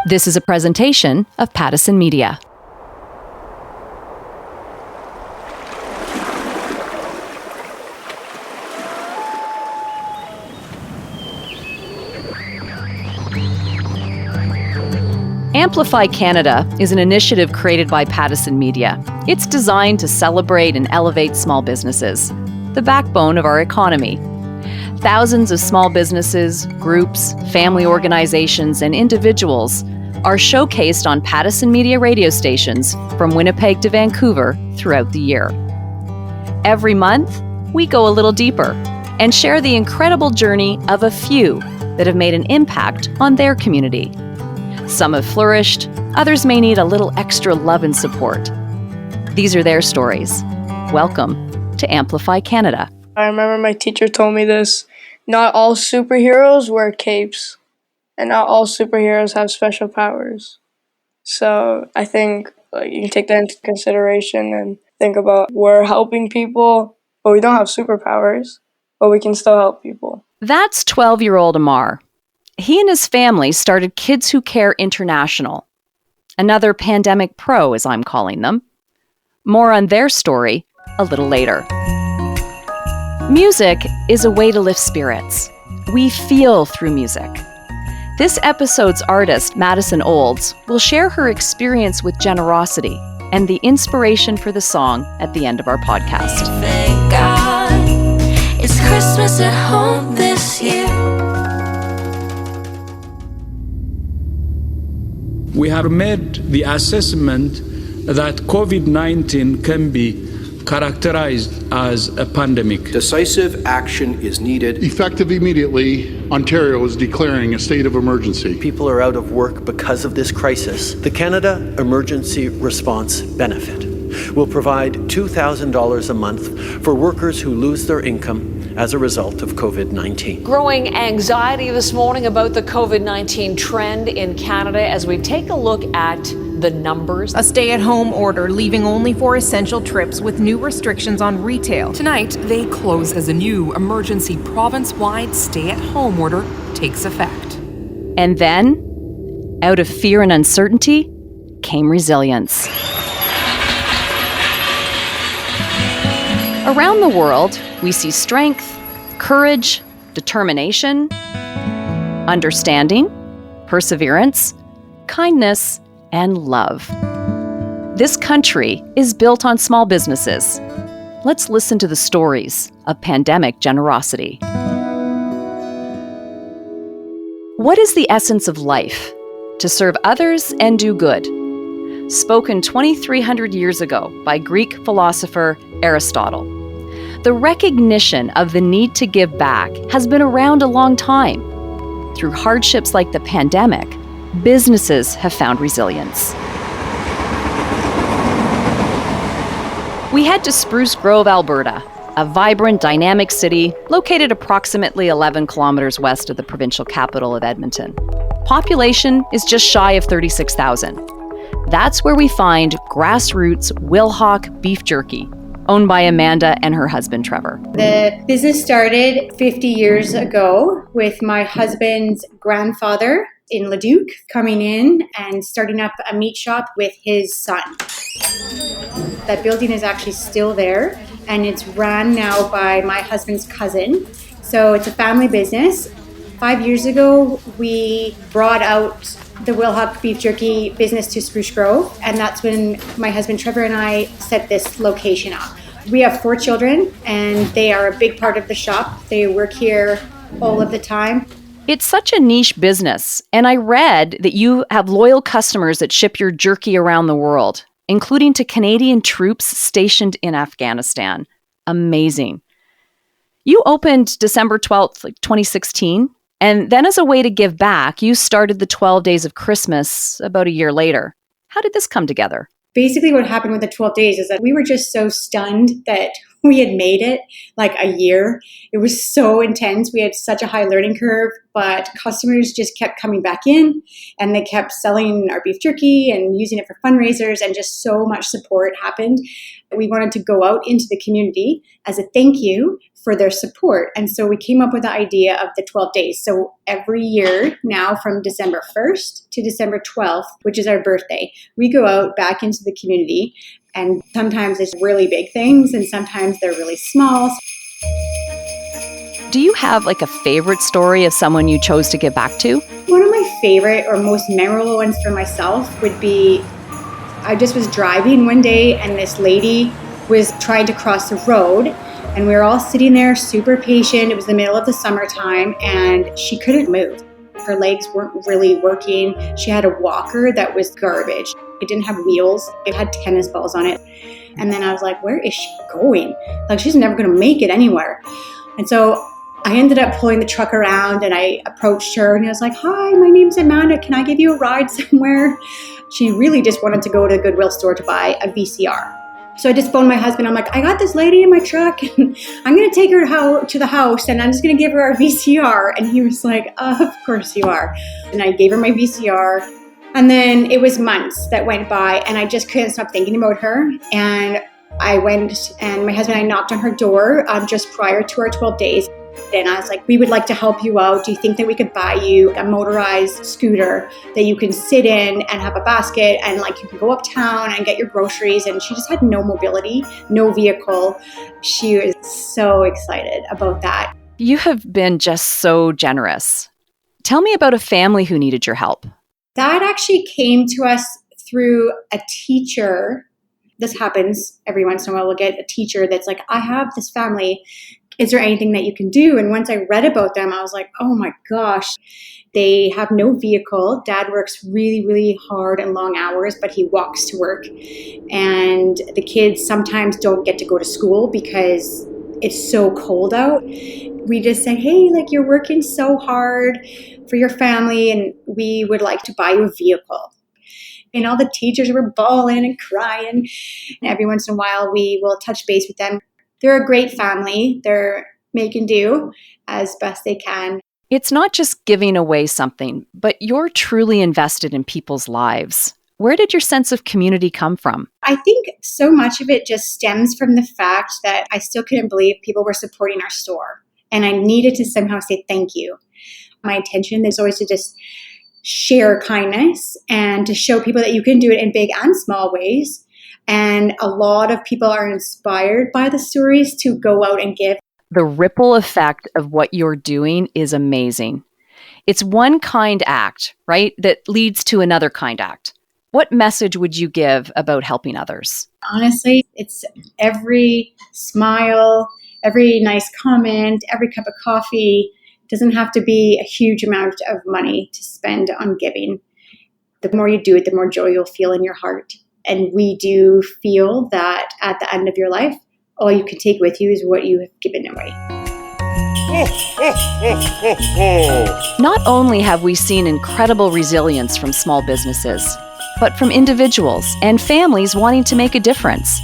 This is a presentation of Pattison Media. Amplify Canada is an initiative created by Pattison Media. It's designed to celebrate and elevate small businesses, the backbone of our economy. Thousands of small businesses, groups, family organizations, and individuals are showcased on Pattison Media radio stations from Winnipeg to Vancouver throughout the year. Every month, we go a little deeper and share the incredible journey of a few that have made an impact on their community. Some have flourished, others may need a little extra love and support. These are their stories. Welcome to Amplify Canada. I remember my teacher told me this: not all superheroes wear capes, and not all superheroes have special powers. So I think you can take that into consideration and think about we're helping people, but we don't have superpowers, but we can still help people. That's 12-year-old Amar. He and his family started Kids Who Care International, another pandemic pro, as I'm calling them. More on their story a little later. Music is a way to lift spirits. We feel through music. This episode's artist, Madison Olds, will share her experience with generosity and the inspiration for the song at the end of our podcast. Thank God it's Christmas at home this year. We have made the assessment that COVID-19 can be characterized as a pandemic. Decisive action is needed. Effective immediately, Ontario is declaring a state of emergency. People are out of work because of this crisis. The Canada Emergency Response Benefit will provide $2,000 a month for workers who lose their income as a result of COVID-19. Growing anxiety this morning about the COVID-19 trend in Canada as we take a look at the numbers. A stay-at-home order leaving only for essential trips with new restrictions on retail. Tonight, they close as a new emergency province-wide stay-at-home order takes effect. And then, out of fear and uncertainty, came resilience. Around the world, we see strength, courage, determination, understanding, perseverance, kindness, and love. This country is built on small businesses. Let's listen to the stories of pandemic generosity. What is the essence of life? To serve others and do good. Spoken 2,300 years ago by Greek philosopher Aristotle. The recognition of the need to give back has been around a long time. Through hardships like the pandemic, businesses have found resilience. We head to Spruce Grove, Alberta, a vibrant, dynamic city located approximately 11 kilometers west of the provincial capital of Edmonton. Population is just shy of 36,000. That's where we find Grassroots Wilhauk Beef Jerky, owned by Amanda and her husband, Trevor. The business started 50 years ago with my husband's grandfather in Leduc coming in and starting up a meat shop with his son. That building is actually still there, and it's run now by my husband's cousin. So it's a family business. 5 years ago, we brought out the Wilhauk Beef Jerky business to Spruce Grove, and that's when my husband Trevor and I set this location up. We have 4 children, and they are a big part of the shop. They work here all of the time. It's such a niche business, and I read that you have loyal customers that ship your jerky around the world, including to Canadian troops stationed in Afghanistan. Amazing. You opened December 12th, 2016, and then as a way to give back, you started the 12 Days of Christmas about a year later. How did this come together? Basically what happened with the 12 days is that we were just so stunned that we had made it like a year. It was so intense. We had such a high learning curve, but customers just kept coming back in and they kept selling our beef jerky and using it for fundraisers, and just so much support happened. We wanted to go out into the community as a thank you for their support. And so we came up with the idea of the 12 days. So every year now from December 1st to December 12th, which is our birthday, we go out back into the community, and sometimes it's really big things and sometimes they're really small. Do you have like a favorite story of someone you chose to give back to? One of my favorite or most memorable ones for myself would be, I just was driving one day and this lady was trying to cross the road, and we were all sitting there super patient. It was the middle of the summertime and she couldn't move. Her legs weren't really working. She had a walker that was garbage. It didn't have wheels. It had tennis balls on it. And then I was like, where is she going? Like, she's never going to make it anywhere. And so I ended up pulling the truck around and I approached her and I was like, hi, my name's Amanda. Can I give you a ride somewhere? She really just wanted to go to the Goodwill store to buy a VCR. So I just phoned my husband. I'm like, I got this lady in my truck and I'm going to take her to the house and I'm just going to give her our VCR. And he was like, of course you are. And I gave her my VCR. And then it was months that went by and I just couldn't stop thinking about her. And I went and my husband and I knocked on her door just prior to our 12 days. And I was like, we would like to help you out. Do you think that we could buy you a motorized scooter that you can sit in and have a basket and like you can go uptown and get your groceries? And she just had no mobility, no vehicle. She was so excited about that. You have been just so generous. Tell me about a family who needed your help. That actually came to us through a teacher. This happens every once in a while. We'll get a teacher that's like, I have this family. Is there anything that you can do? And once I read about them, I was like, oh my gosh, they have no vehicle. Dad works really, really hard and long hours, but he walks to work. And the kids sometimes don't get to go to school because it's so cold out. We just said, hey, like you're working so hard for your family and we would like to buy you a vehicle. And all the teachers were bawling and crying. And every once in a while, we will touch base with them. They're a great family. They're making do as best they can. It's not just giving away something, but you're truly invested in people's lives. Where did your sense of community come from? I think so much of it just stems from the fact that I still couldn't believe people were supporting our store. And I needed to somehow say thank you. My intention is always to just share kindness and to show people that you can do it in big and small ways. And a lot of people are inspired by the stories to go out and give. The ripple effect of what you're doing is amazing. It's one kind act, right, that leads to another kind act. What message would you give about helping others? Honestly, it's every smile, every nice comment, every cup of coffee. It doesn't have to be a huge amount of money to spend on giving. The more you do it, the more joy you'll feel in your heart. And we do feel that at the end of your life, all you can take with you is what you have given away. Not only have we seen incredible resilience from small businesses, but from individuals and families wanting to make a difference.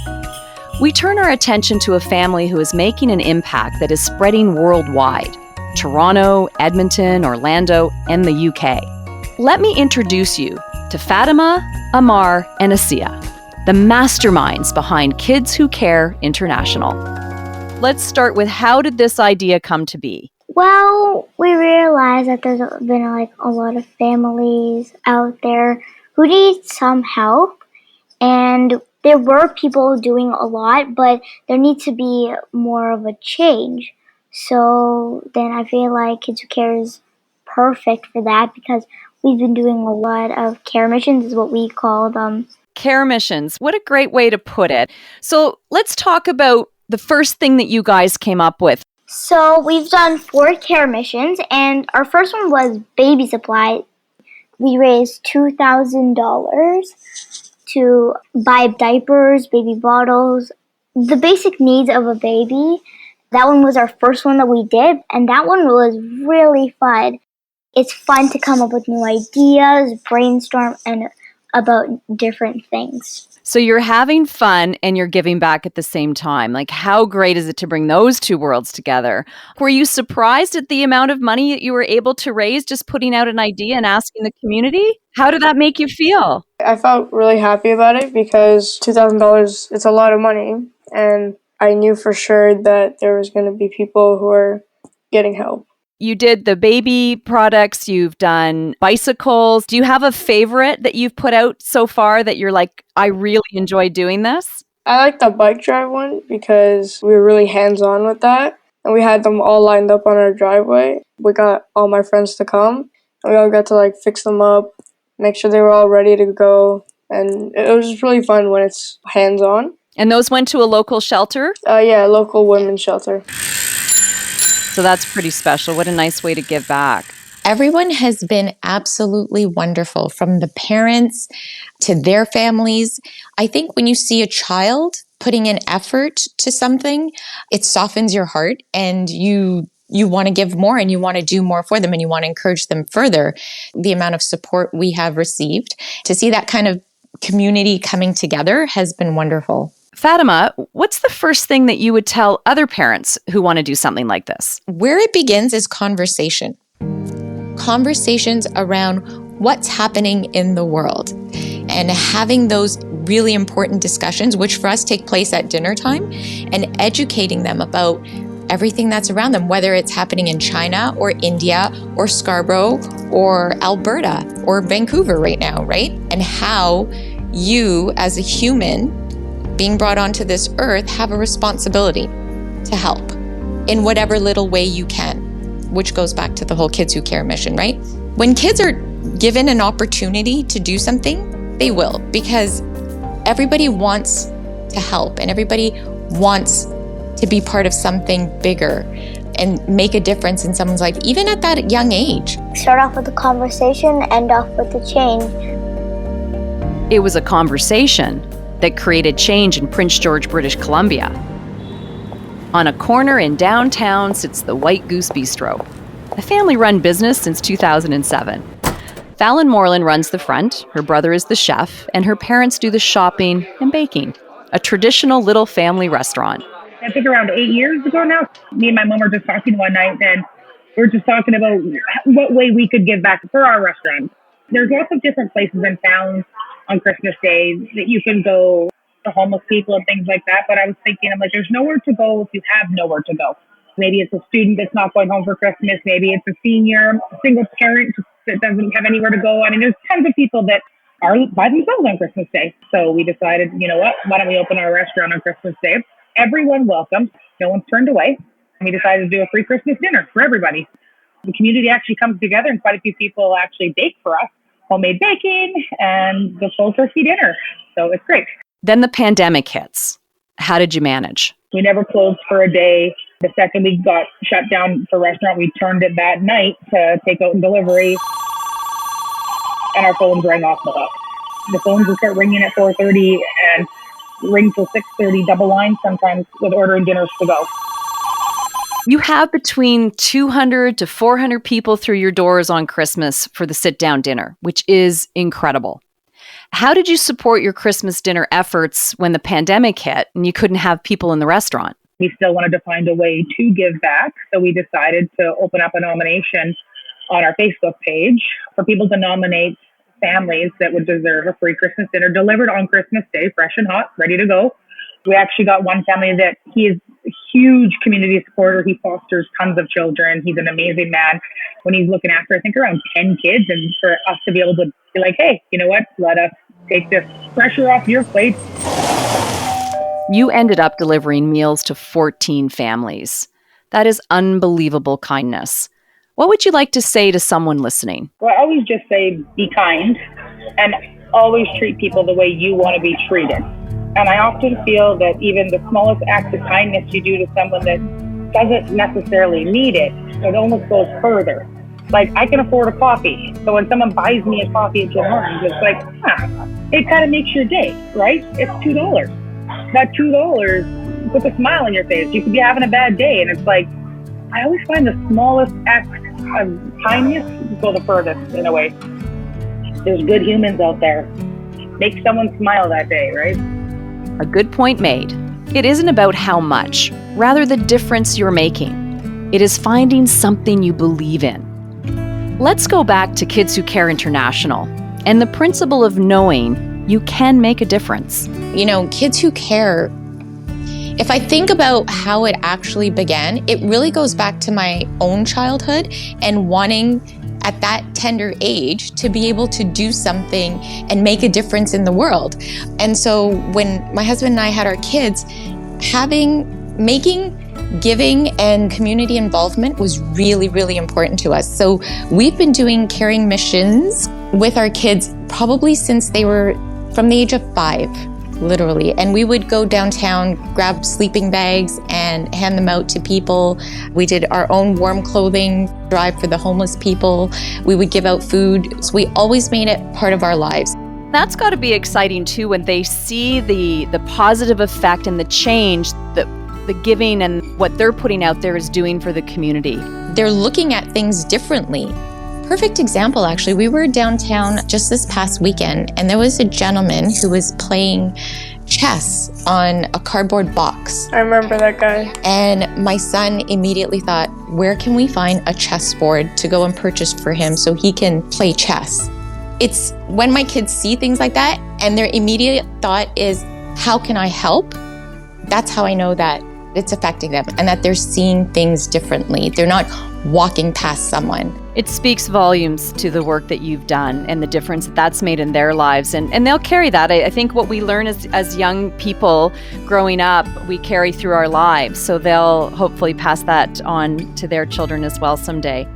We turn our attention to a family who is making an impact that is spreading worldwide: Toronto, Edmonton, Orlando, and the UK. Let me introduce you to Fatima, Amar, and Asiya, the masterminds behind Kids Who Care International. Let's start with, how did this idea come to be? Well, we realized that there's been a lot of families out there who need some help, and there were people doing a lot, but there needs to be more of a change. So then I feel like Kids Who Care is perfect for that, because we've been doing a lot of care missions, is what we call them. Care missions. What a great way to put it. So let's talk about the first thing that you guys came up with. So we've done 4 care missions, and our first one was baby supply. We raised $2,000 to buy diapers, baby bottles, the basic needs of a baby. That one was our first one that we did, and that one was really fun. It's fun to come up with new ideas, brainstorm, and about different things. So you're having fun and you're giving back at the same time. Like, how great is it to bring those two worlds together? Were you surprised at the amount of money that you were able to raise just putting out an idea and asking the community? How did that make you feel? I felt really happy about it because $2,000, it's a lot of money. And I knew for sure that there was going to be people who are getting help. You did the baby products, you've done bicycles. Do you have a favorite that you've put out so far that you're like, I really enjoy doing this? I like the bike drive one because we were really hands-on with that. And we had them all lined up on our driveway. We got all my friends to come. And we all got to like fix them up, make sure they were all ready to go. And it was just really fun when it's hands-on. And those went to a local shelter? Yeah, a local women's shelter. So that's pretty special. What a nice way to give back. Everyone has been absolutely wonderful, from the parents to their families. I think when you see a child putting in effort to something, it softens your heart, and you want to give more and you want to do more for them and you want to encourage them further. The amount of support we have received, to see that kind of community coming together has been wonderful. Fatima, what's the first thing that you would tell other parents who want to do something like this? Where it begins is conversation. Conversations around what's happening in the world and having those really important discussions, which for us take place at dinner time, and educating them about everything that's around them, whether it's happening in China or India or Scarborough or Alberta or Vancouver right now, right? And how you as a human being brought onto this earth have a responsibility to help in whatever little way you can, which goes back to the whole Kids Who Care mission, right? When kids are given an opportunity to do something, they will, because everybody wants to help and everybody wants to be part of something bigger and make a difference in someone's life, even at that young age. Start off with a conversation, end off with a change. It was a conversation that created change in Prince George, British Columbia. On a corner in downtown sits the White Goose Bistro, a family-run business since 2007. Fallon Moreland runs the front, her brother is the chef, and her parents do the shopping and baking. A traditional little family restaurant. I think around 8 years ago now, me and my mom were just talking one night, and we were just talking about what way we could give back for our restaurant. There's lots of different places in town on Christmas Day that you can go to homeless people and things like that. But I was thinking, I'm like, there's nowhere to go if you have nowhere to go. Maybe it's a student that's not going home for Christmas. Maybe it's a senior, a single parent that doesn't have anywhere to go. I mean, there's tons of people that are by themselves on Christmas Day. So we decided, you know what, why don't we open our restaurant on Christmas Day? Everyone welcome. No one's turned away. And we decided to do a free Christmas dinner for everybody. The community actually comes together, and quite a few people actually bake for us. Homemade baking and the full turkey dinner. So it's great. Then the pandemic hits. How did you manage? We never closed for a day. The second we got shut down for restaurant, we turned it that night to takeout and delivery. And our phones rang off the hook. The phones would start ringing at 4:30 and ring till 6:30, double line sometimes with ordering dinners to go. You have between 200 to 400 people through your doors on Christmas for the sit-down dinner, which is incredible. How did you support your Christmas dinner efforts when the pandemic hit and you couldn't have people in the restaurant? We still wanted to find a way to give back, so we decided to open up a nomination on our Facebook page for people to nominate families that would deserve a free Christmas dinner delivered on Christmas Day, fresh and hot, ready to go. We actually got one family that he is a huge community supporter. He fosters tons of children. He's an amazing man. When he's looking after, I think, around 10 kids, and for us to be able to be like, hey, you know what? Let us take this pressure off your plate. You ended up delivering meals to 14 families. That is unbelievable kindness. What would you like to say to someone listening? Well, I always just say be kind and always treat people the way you want to be treated. And I often feel that even the smallest act of kindness you do to someone that doesn't necessarily need it, it almost goes further. Like, I can afford a coffee. So when someone buys me a coffee at Tim Hortons, it's like, it kind of makes your day, right? It's $2. That $2 puts a smile on your face. You could be having a bad day. And it's like, I always find the smallest act of kindness go the furthest in a way. There's good humans out there. Make someone smile that day, right? A good point made. It isn't about how much, rather the difference you're making. It is finding something you believe in. Let's go back to Kids Who Care International and the principle of knowing you can make a difference. You know, Kids Who Care If I think about how it actually began, it really goes back to my own childhood and wanting at that tender age to be able to do something and make a difference in the world. And so when my husband and I had our kids, making giving and community involvement was really, really important to us. So we've been doing caring missions with our kids probably since they were from the age of 5, literally. And we would go downtown, grab sleeping bags and hand them out to people. We did our own warm clothing drive for the homeless people. We would give out food. So we always made it part of our lives. That's got to be exciting too when they see the positive effect and the change that the giving and what they're putting out there is doing for the community. They're looking at things differently. Perfect example, actually. We were downtown just this past weekend, and there was a gentleman who was playing chess on a cardboard box. I remember that guy. And my son immediately thought, where can we find a chessboard to go and purchase for him so he can play chess? It's when my kids see things like that and their immediate thought is, how can I help? That's how I know that it's affecting them and that they're seeing things differently. They're not walking past someone. It speaks volumes to the work that you've done and the difference that's made in their lives. And they'll carry that. I think what we learn as young people growing up, we carry through our lives. So they'll hopefully pass that on to their children as well someday.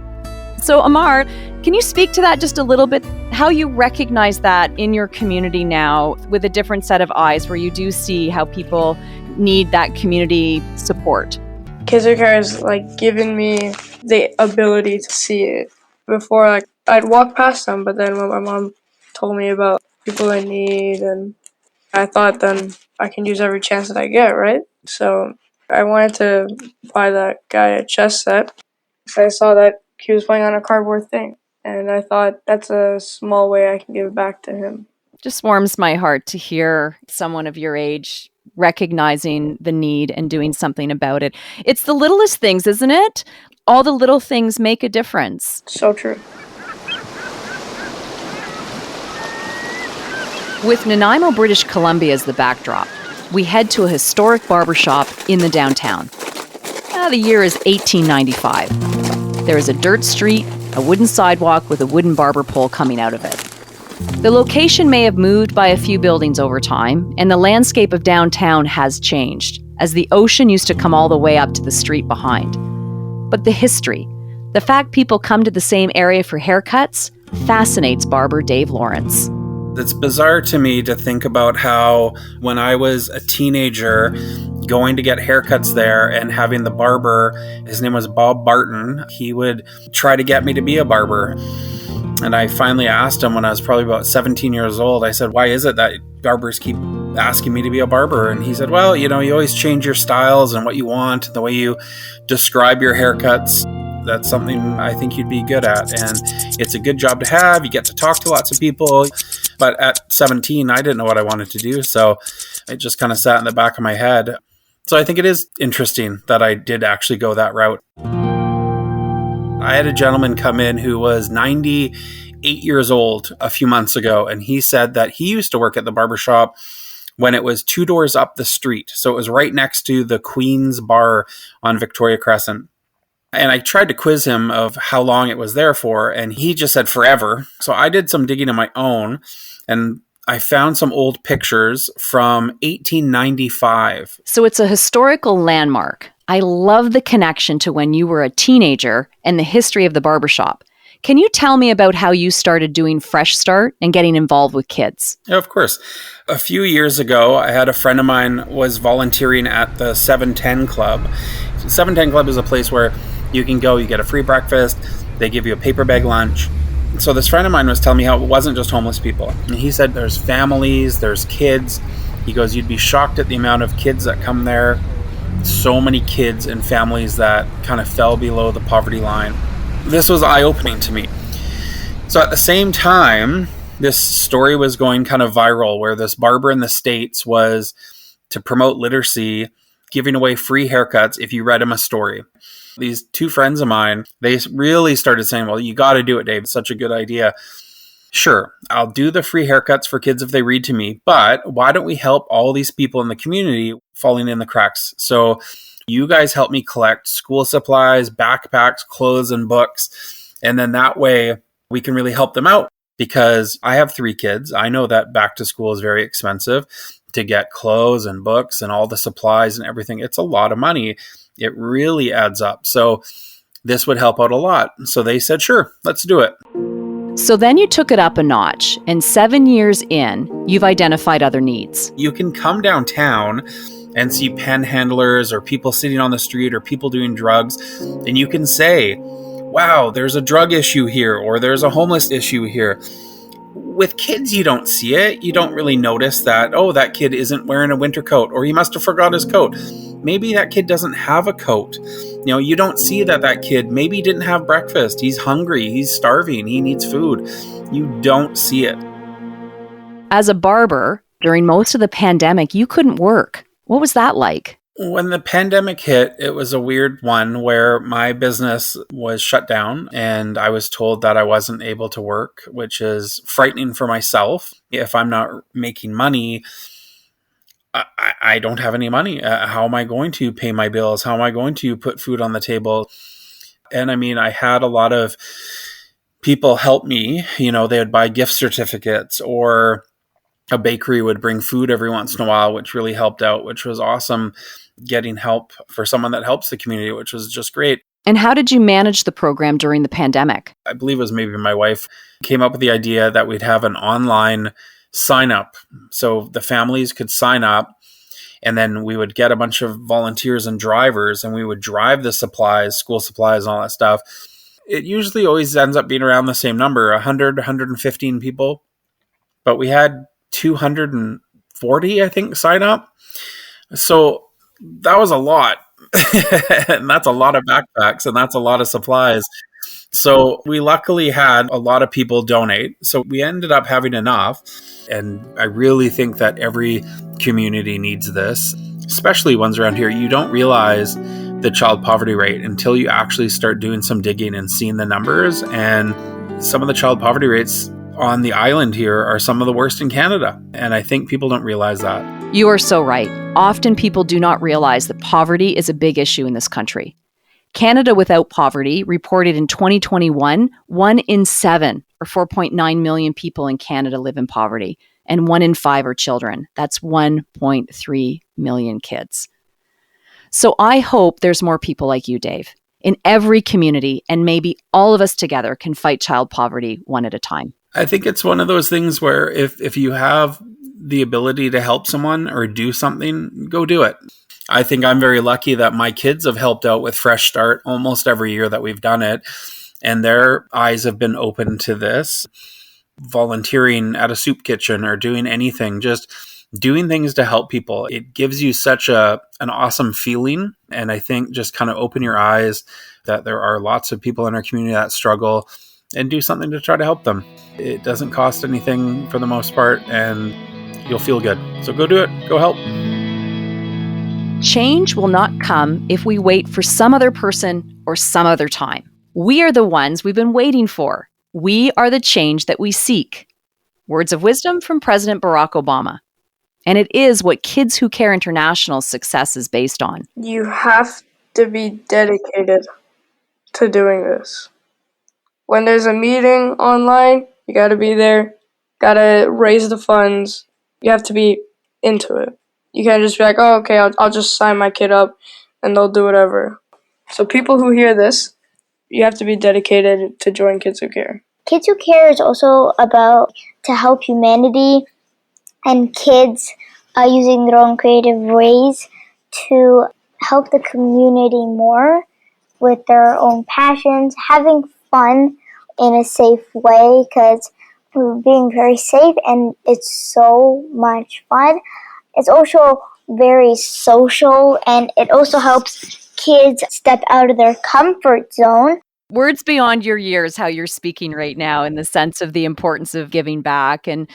So Amar, can you speak to that just a little bit? How you recognize that in your community now with a different set of eyes where you do see how people need that community support? Kids Who Care has given me the ability to see it. Before, I'd walk past them, but then when my mom told me about people in need, and I thought then I can use every chance that I get, right? So I wanted to buy that guy a chess set. I saw that he was playing on a cardboard thing, and I thought that's a small way I can give back to him. Just warms my heart to hear someone of your age recognizing the need and doing something about it. It's the littlest things, isn't it? All the little things make a difference. So true. With Nanaimo, British Columbia as the backdrop, we head to a historic barbershop in the downtown. The year is 1895. There is a dirt street, a wooden sidewalk with a wooden barber pole coming out of it. The location may have moved by a few buildings over time, and the landscape of downtown has changed, as the ocean used to come all the way up to the street behind. But the history, the fact people come to the same area for haircuts, fascinates barber Dave Lawrence. It's bizarre to me to think about how when I was a teenager going to get haircuts there and having the barber, his name was Bob Barton, he would try to get me to be a barber. And I finally asked him when I was probably about 17 years old, I said, why is it that barbers keep asking me to be a barber? And he said, well, you always change your styles and what you want, the way you describe your haircuts. That's something I think you'd be good at. And it's a good job to have. You get to talk to lots of people. But at 17, I didn't know what I wanted to do. So it just kind of sat in the back of my head. So I think it is interesting that I did actually go that route. I had a gentleman come in who was 98 years old a few months ago, and he said that he used to work at the barbershop when it was 2 doors up the street. So it was right next to the Queen's Bar on Victoria Crescent. And I tried to quiz him of how long it was there for, and he just said forever. So I did some digging of my own, and I found some old pictures from 1895. So it's a historical landmark. I love the connection to when you were a teenager and the history of the barbershop. Can you tell me about how you started doing Fresh Start and getting involved with kids? Yeah, of course. A few years ago, I had a friend of mine was volunteering at the 710 Club. 710 Club is a place where you can go, you get a free breakfast, they give you a paper bag lunch. So this friend of mine was telling me how it wasn't just homeless people. And he said there's families, there's kids. He goes, you'd be shocked at the amount of kids that come there. So many kids and families that kind of fell below the poverty line. This was eye-opening to me. So at the same time, this story was going kind of viral where this barber in the States was to promote literacy, giving away free haircuts if you read him a story. These two friends of mine, they really started saying, well, you got to do it, Dave. It's such a good idea. Sure, I'll do the free haircuts for kids if they read to me, but why don't we help all these people in the community falling in the cracks? So you guys help me collect school supplies, backpacks, clothes, and books. And then that way we can really help them out, because I have 3 kids. I know that back to school is very expensive to get clothes and books and all the supplies and everything. It's a lot of money. It really adds up. So this would help out a lot. So they said, sure, let's do it. So then you took it up a notch, and 7 years in, you've identified other needs. You can come downtown and see panhandlers or people sitting on the street or people doing drugs, and you can say, wow, there's a drug issue here, or there's a homeless issue here. With kids, you don't see it. You don't really notice that, oh, that kid isn't wearing a winter coat, or he must have forgot his coat. Maybe that kid doesn't have a coat. You don't see that kid maybe didn't have breakfast. He's hungry. He's starving. He needs food. You don't see it. As a barber, during most of the pandemic, you couldn't work. What was that like? When the pandemic hit, it was a weird one where my business was shut down and I was told that I wasn't able to work, which is frightening for myself. If I'm not making money, I don't have any money. How am I going to pay my bills? How am I going to put food on the table? And I mean, I had a lot of people help me. They would buy gift certificates, or a bakery would bring food every once in a while, which really helped out, which was awesome, getting help for someone that helps the community, which was just great. And how did you manage the program during the pandemic? I believe it was maybe my wife came up with the idea that we'd have an online sign up. So the families could sign up, and then we would get a bunch of volunteers and drivers, and we would drive the supplies, school supplies, and all that stuff. It usually always ends up being around the same number, 100, 115 people. But we had 240, I think, sign up. So that was a lot. And that's a lot of backpacks, and that's a lot of supplies. So we luckily had a lot of people donate. So we ended up having enough. And I really think that every community needs this, especially ones around here. You don't realize the child poverty rate until you actually start doing some digging and seeing the numbers. And some of the child poverty rates on the island here are some of the worst in Canada. And I think people don't realize that. You are so right. Often people do not realize that poverty is a big issue in this country. Canada Without Poverty reported in 2021, 1 in 7, or 4.9 million people in Canada live in poverty, and 1 in 5 are children. That's 1.3 million kids. So I hope there's more people like you, Dave, in every community, and maybe all of us together can fight child poverty one at a time. I think it's one of those things where if you have the ability to help someone or do something, go do it. I think I'm very lucky that my kids have helped out with Fresh Start almost every year that we've done it, and their eyes have been open to this. Volunteering at a soup kitchen or doing anything, just doing things to help people. It gives you such an awesome feeling, and I think just kind of open your eyes that there are lots of people in our community that struggle, and do something to try to help them. It doesn't cost anything for the most part, and you'll feel good. So go do it. Go help. Change will not come if we wait for some other person or some other time. We are the ones we've been waiting for. We are the change that we seek. Words of wisdom from President Barack Obama. And it is what Kids Who Care International's success is based on. You have to be dedicated to doing this. When there's a meeting online, you got to be there, got to raise the funds. You have to be into it. You can't just be like, oh, okay, I'll just sign my kid up and they'll do whatever. So people who hear this, you have to be dedicated to join Kids Who Care. Kids Who Care is also about to help humanity and kids using their own creative ways to help the community more with their own passions, having fun in a safe way, because we're being very safe and it's so much fun. It's also very social, and it also helps kids step out of their comfort zone. Words beyond your years, how you're speaking right now, in the sense of the importance of giving back. And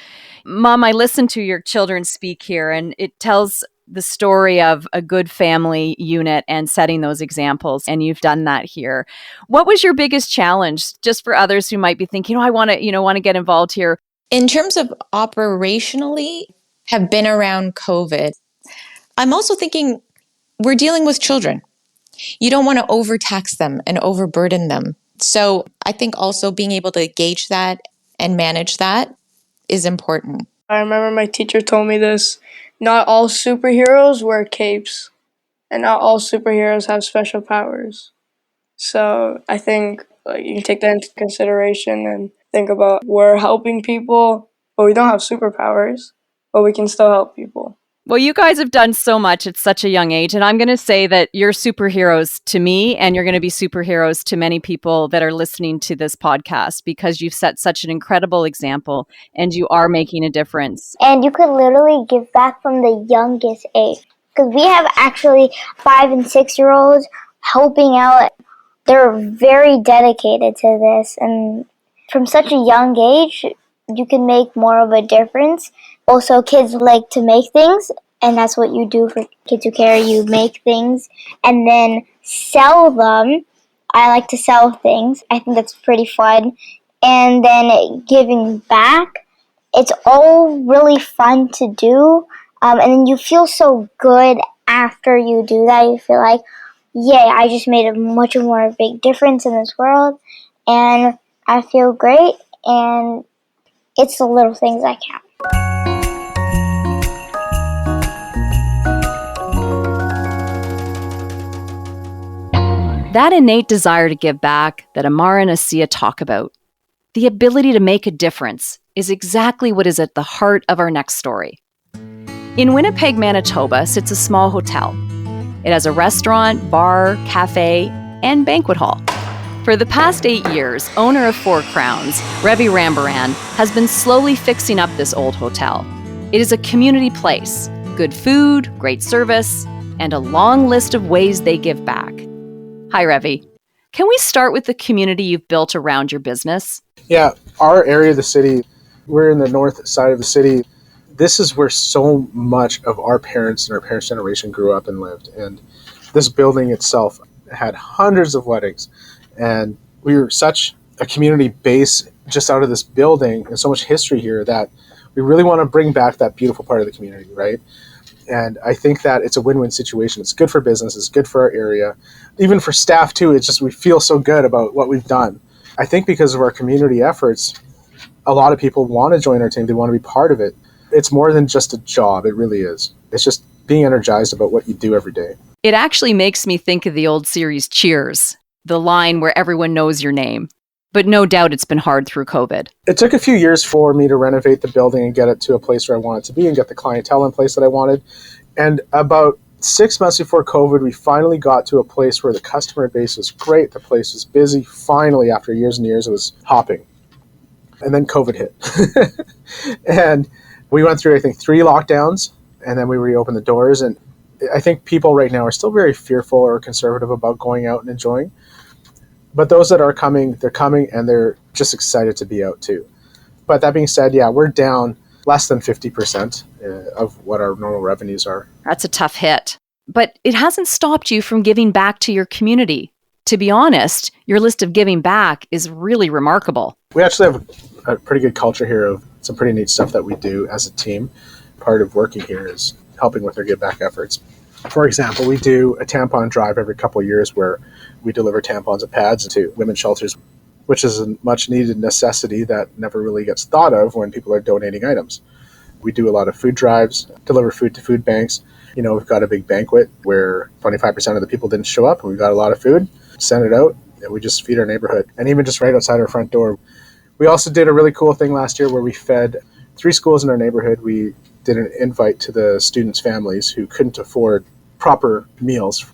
Mom, I listen to your children speak here, and it tells the story of a good family unit and setting those examples, and you've done that here. What was your biggest challenge, just for others who might be thinking, I want to get involved here? In terms of operationally, have been around COVID. I'm also thinking we're dealing with children. You don't want to overtax them and overburden them. So I think also being able to gauge that and manage that is important. I remember my teacher told me this. Not all superheroes wear capes, and not all superheroes have special powers. So I think you can take that into consideration and think about we're helping people, but we don't have superpowers, but we can still help people. Well, you guys have done so much at such a young age, and I'm going to say that you're superheroes to me, and you're going to be superheroes to many people that are listening to this podcast, because you've set such an incredible example and you are making a difference. And you could literally give back from the youngest age, because we have actually 5 and 6-year-olds helping out. They're very dedicated to this, and from such a young age, you can make more of a difference. Also, kids like to make things, and that's what you do for Kids Who Care. You make things and then sell them. I like to sell things. I think that's pretty fun. And then giving back, it's all really fun to do. And then you feel so good after you do that. You feel like, yay, I just made a much more big difference in this world. And I feel great, and it's the little things that count. That innate desire to give back that Amara and Asiya talk about, the ability to make a difference, is exactly what is at the heart of our next story. In Winnipeg, Manitoba sits a small hotel. It has a restaurant, bar, cafe, and banquet hall. For the past 8 years, owner of 4 Crowns, Revi Rambaran, has been slowly fixing up this old hotel. It is a community place, good food, great service, and a long list of ways they give back. Hi, Revi. Can we start with the community you've built around your business? Yeah, our area of the city, we're in the north side of the city. This is where so much of our parents and our parents' generation grew up and lived. And this building itself had hundreds of weddings. And we were such a community base just out of this building, and so much history here, that we really want to bring back that beautiful part of the community, right? And I think that it's a win-win situation. It's good for business, it's good for our area. Even for staff too, it's just we feel so good about what we've done. I think because of our community efforts, a lot of people want to join our team, they want to be part of it. It's more than just a job, it really is. It's just being energized about what you do every day. It actually makes me think of the old series Cheers, the line where everyone knows your name. But no doubt it's been hard through COVID. It took a few years for me to renovate the building and get it to a place where I wanted to be and get the clientele in place that I wanted. And about 6 months before COVID, we finally got to a place where the customer base was great. The place was busy. Finally, after years and years, it was hopping. And then COVID hit. And we went through, I think, 3 lockdowns, and then we reopened the doors. And I think people right now are still very fearful or conservative about going out and enjoying. But those that are coming, they're coming, and they're just excited to be out too. But that being said, yeah, we're down less than 50% of what our normal revenues are. That's a tough hit. But it hasn't stopped you from giving back to your community. To be honest, your list of giving back is really remarkable. We actually have a pretty good culture here of some pretty neat stuff that we do as a team. Part of working here is helping with our give back efforts. For example, we do a tampon drive every couple of years where we deliver tampons and pads to women's shelters, which is a much needed necessity that never really gets thought of when people are donating items. We do a lot of food drives, deliver food to food banks. You know, we've got a big banquet where 25% of the people didn't show up, and we've got a lot of food, send it out, and we just feed our neighborhood. And even just right outside our front door. We also did a really cool thing last year where we fed 3 schools in our neighborhood. We did an invite to the students' families who couldn't afford proper meals.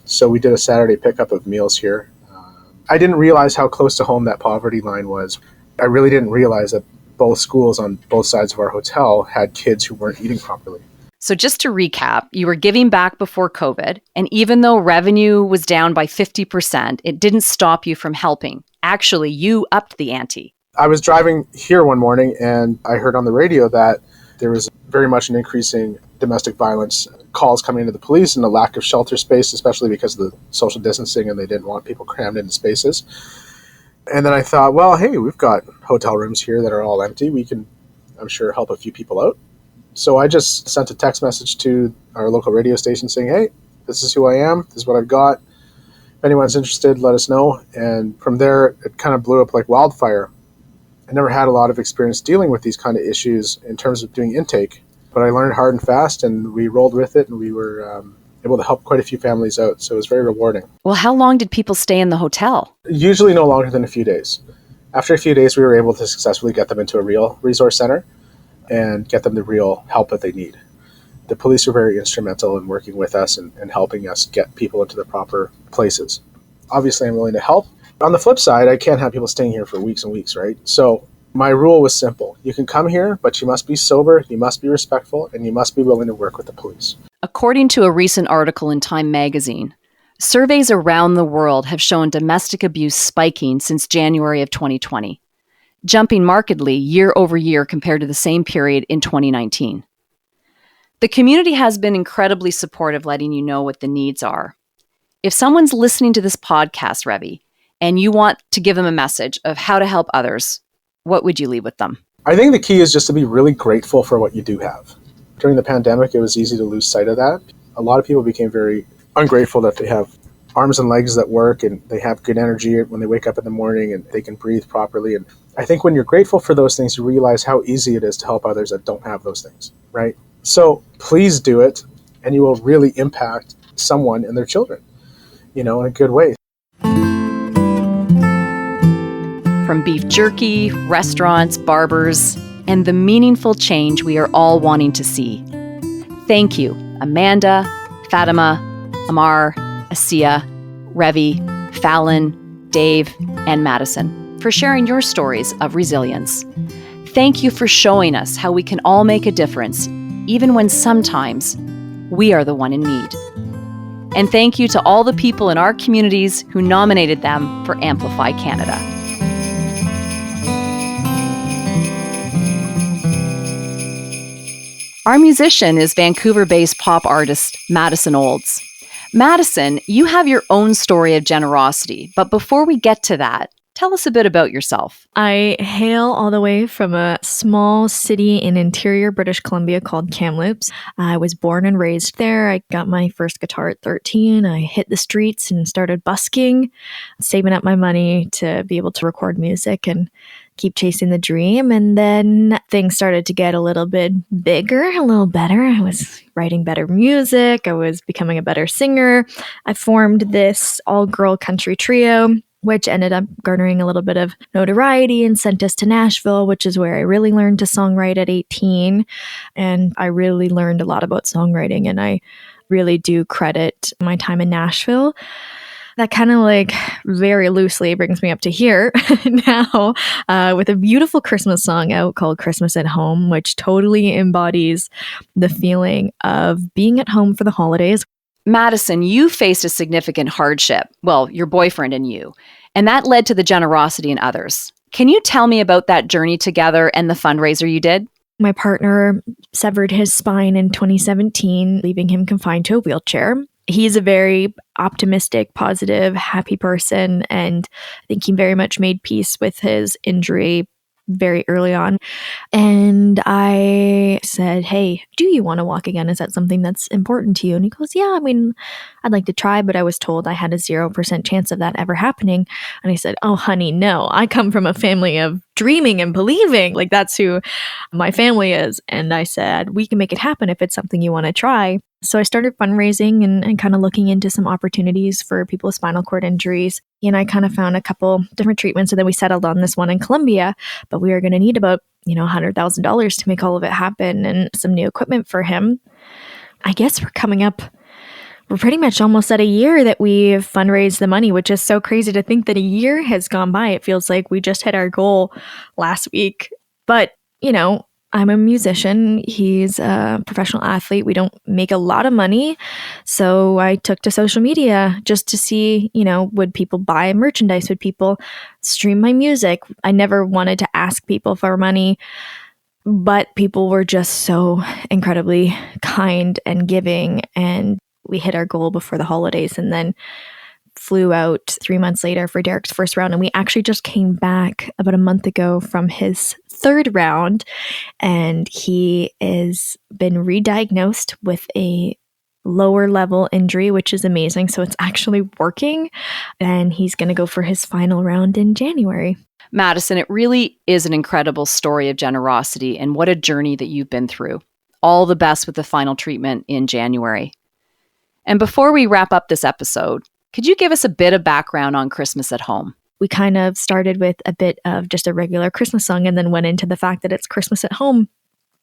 So we did a Saturday pickup of meals here. I didn't realize how close to home that poverty line was. I really didn't realize that both schools on both sides of our hotel had kids who weren't eating properly. So just to recap, you were giving back before COVID, and even though revenue was down by 50%, it didn't stop you from helping. Actually, you upped the ante. I was driving here one morning and I heard on the radio that there was very much an increasing domestic violence calls coming into the police and the lack of shelter space, especially because of the social distancing and they didn't want people crammed into spaces. And then I thought, well, hey, we've got hotel rooms here that are all empty. We can, I'm sure, help a few people out. So I just sent a text message to our local radio station saying, hey, this is who I am. This is what I've got. If anyone's interested, let us know. And from there, it kind of blew up like wildfire. I never had a lot of experience dealing with these kind of issues in terms of doing intake, but I learned hard and fast, and we rolled with it, and we were able to help quite a few families out. So it was very rewarding. Well, how long did people stay in the hotel? Usually no longer than a few days. After a few days, we were able to successfully get them into a real resource center and get them the real help that they need. The police were very instrumental in working with us and helping us get people into the proper places. Obviously, I'm willing to help. On the flip side, I can't have people staying here for weeks and weeks, right? So my rule was simple. You can come here, but you must be sober, you must be respectful, and you must be willing to work with the police. According to a recent article in Time magazine, surveys around the world have shown domestic abuse spiking since January of 2020, jumping markedly year over year compared to the same period in 2019. The community has been incredibly supportive, letting you know what the needs are. If someone's listening to this podcast, Revy, and you want to give them a message of how to help others, what would you leave with them? I think the key is just to be really grateful for what you do have. During the pandemic, it was easy to lose sight of that. A lot of people became very ungrateful that they have arms and legs that work and they have good energy when they wake up in the morning and they can breathe properly. And I think when you're grateful for those things, you realize how easy it is to help others that don't have those things, right? So please do it, and you will really impact someone and their children, in a good way. From beef jerky, restaurants, barbers, and the meaningful change we are all wanting to see. Thank you, Amanda, Fatima, Amar, Asiya, Revy, Fallon, Dave, and Madison, for sharing your stories of resilience. Thank you for showing us how we can all make a difference, even when sometimes we are the one in need. And thank you to all the people in our communities who nominated them for Amplify Canada. Our musician is Vancouver-based pop artist Madison Olds. Madison, you have your own story of generosity, but before we get to that, tell us a bit about yourself. I hail all the way from a small city in interior British Columbia called Kamloops. I was born and raised there. I got my first guitar at 13. I hit the streets and started busking, saving up my money to be able to record music and keep chasing the dream. And then things started to get a little bit bigger, a little better. I was writing better music. I was becoming a better singer. I formed this all-girl country trio, which ended up garnering a little bit of notoriety and sent us to Nashville, which is where I really learned to songwrite at 18. And I really learned a lot about songwriting, and I really do credit my time in Nashville. That kind of very loosely brings me up to here now with a beautiful Christmas song out called Christmas at Home, which totally embodies the feeling of being at home for the holidays. Madison, you faced a significant hardship, well, your boyfriend and you, and that led to the generosity in others. Can you tell me about that journey together and the fundraiser you did? My partner severed his spine in 2017, leaving him confined to a wheelchair. He's a very optimistic, positive, happy person, and I think he very much made peace with his injury very early on. And I said, hey, do you want to walk again? Is that something that's important to you? And he goes, yeah, I mean, I'd like to try, but I was told I had a 0% chance of that ever happening. And I said, oh, honey, no, I come from a family of dreaming and believing. That's who my family is. And I said, we can make it happen if it's something you want to try. So I started fundraising and kind of looking into some opportunities for people with spinal cord injuries. And I kind of found a couple different treatments, and then we settled on this one in Colombia. But we were going to need about, $100,000 to make all of it happen, and some new equipment for him. I guess we're pretty much almost at a year that we've fundraised the money, which is so crazy to think that a year has gone by. It feels like we just hit our goal last week. But, I'm a musician. He's a professional athlete. We don't make a lot of money. So I took to social media just to see, would people buy merchandise? Would people stream my music? I never wanted to ask people for money. But people were just so incredibly kind and giving, and we hit our goal before the holidays and then flew out 3 months later for Derek's first round. And we actually just came back about a month ago from his third round, and he has been re-diagnosed with a lower level injury, which is amazing. So it's actually working, and he's going to go for his final round in January. Madison, it really is an incredible story of generosity, and what a journey that you've been through. All the best with the final treatment in January. And before we wrap up this episode, could you give us a bit of background on Christmas at Home? We kind of started with a bit of just a regular Christmas song and then went into the fact that it's Christmas at home.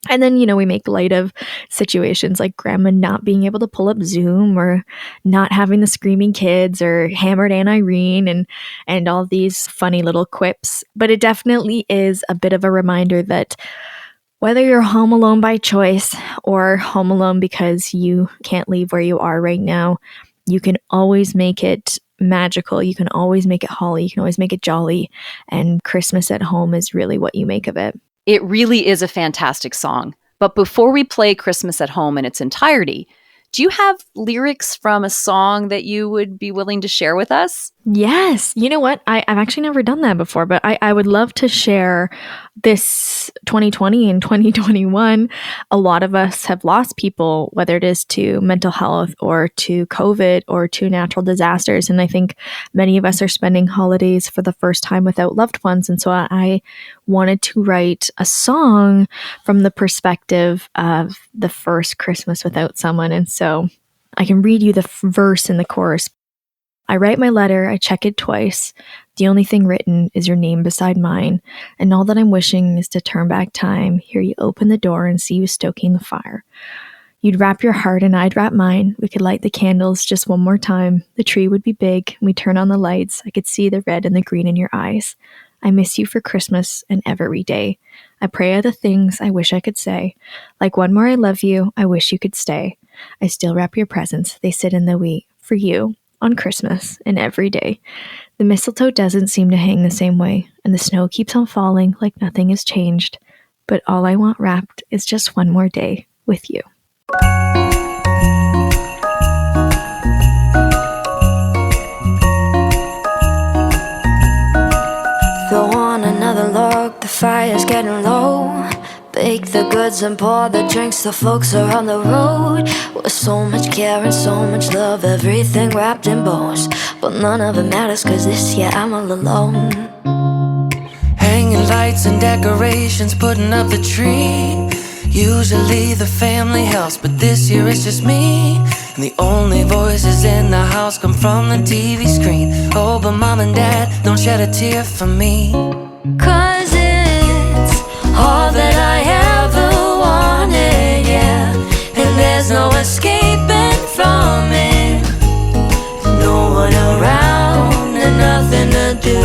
And then, we make light of situations like grandma not being able to pull up Zoom, or not having the screaming kids, or hammered Aunt Irene, and all these funny little quips. But it definitely is a bit of a reminder that whether you're home alone by choice or home alone because you can't leave where you are right now, you can always make it magical. You can always make it holly. You can always make it jolly. And Christmas at Home is really what you make of it. It really is a fantastic song. But before we play Christmas at Home in its entirety, do you have lyrics from a song that you would be willing to share with us? Yes. You know what? I've actually never done that before, but I would love to share this 2020 and 2021. A lot of us have lost people, whether it is to mental health or to COVID or to natural disasters. And I think many of us are spending holidays for the first time without loved ones. And so I wanted to write a song from the perspective of the first Christmas without someone. And so I can read you the verse and the chorus. I write my letter, I check it twice. The only thing written is your name beside mine. And all that I'm wishing is to turn back time, hear you open the door and see you stoking the fire. You'd wrap your heart and I'd wrap mine. We could light the candles just one more time. The tree would be big. We'd turn on the lights. I could see the red and the green in your eyes. I miss you for Christmas and every day. I pray are the things I wish I could say. Like one more I love you, I wish you could stay. I still wrap your presents. They sit in the wheat for you. On Christmas and every day. The mistletoe doesn't seem to hang the same way, and the snow keeps on falling like nothing has changed. But all I want wrapped is just one more day with you. Throw on another log, the fire's getting low. Bake the goods and pour the drinks, the folks are on the road. With so much care and so much love, everything wrapped in bows. But none of it matters, cause this year I'm all alone. Hanging lights and decorations, putting up the tree. Usually the family helps, but this year it's just me. And the only voices in the house come from the TV screen. Oh, but mom and dad, don't shed a tear for me. Cause it's all that I ever wanted, yeah. And there's no escaping from it. No one around and nothing to do.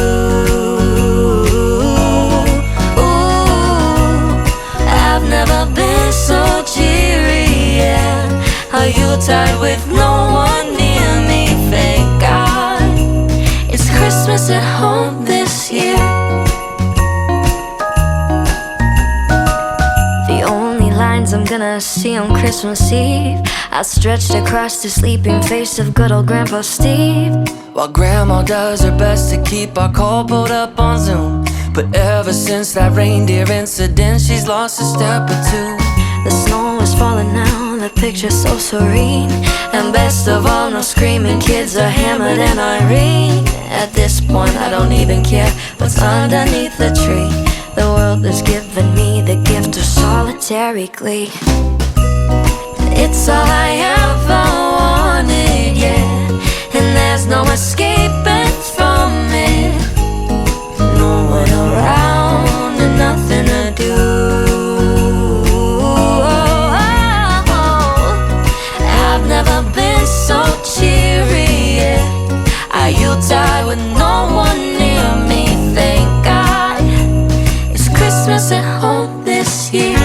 Ooh, I've never been so cheery, yeah. Are you tired with no one near me? Thank God it's Christmas at home this year. I'm gonna see on Christmas Eve, outstretched across the sleeping face of good old Grandpa Steve. While Grandma does her best to keep our call pulled up on Zoom. But ever since that reindeer incident, she's lost a step or two. The snow is falling now, the picture's so serene. And best of all, no screaming kids are hammered and Irene. At this point I don't even care what's underneath the tree. The world has given me the gift of solitary glee. It's all I ever wanted, yeah. And there's no escaping from it. No one around and nothing to do. I've never been so cheery, yeah. Are you tired with no one near me? Thank God Christmas at home this year.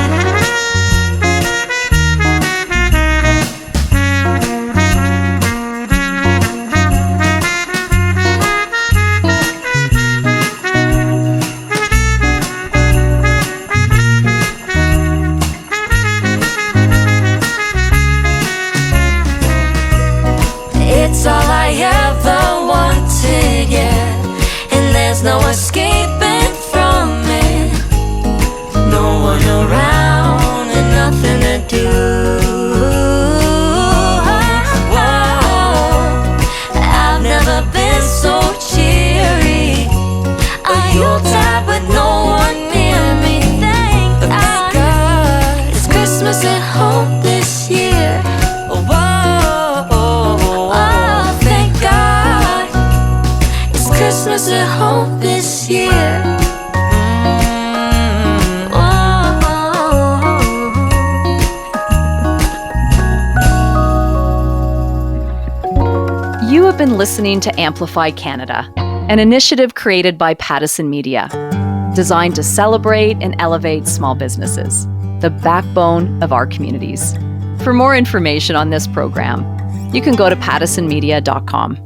at home this year. Oh, thank God it's Christmas at home this year. You have been listening to Amplify Canada, an initiative created by Pattison Media, designed to celebrate and elevate small businesses, the backbone of our communities. For more information on this program, you can go to pattisonmedia.com.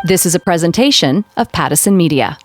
This is a presentation of Pattison Media.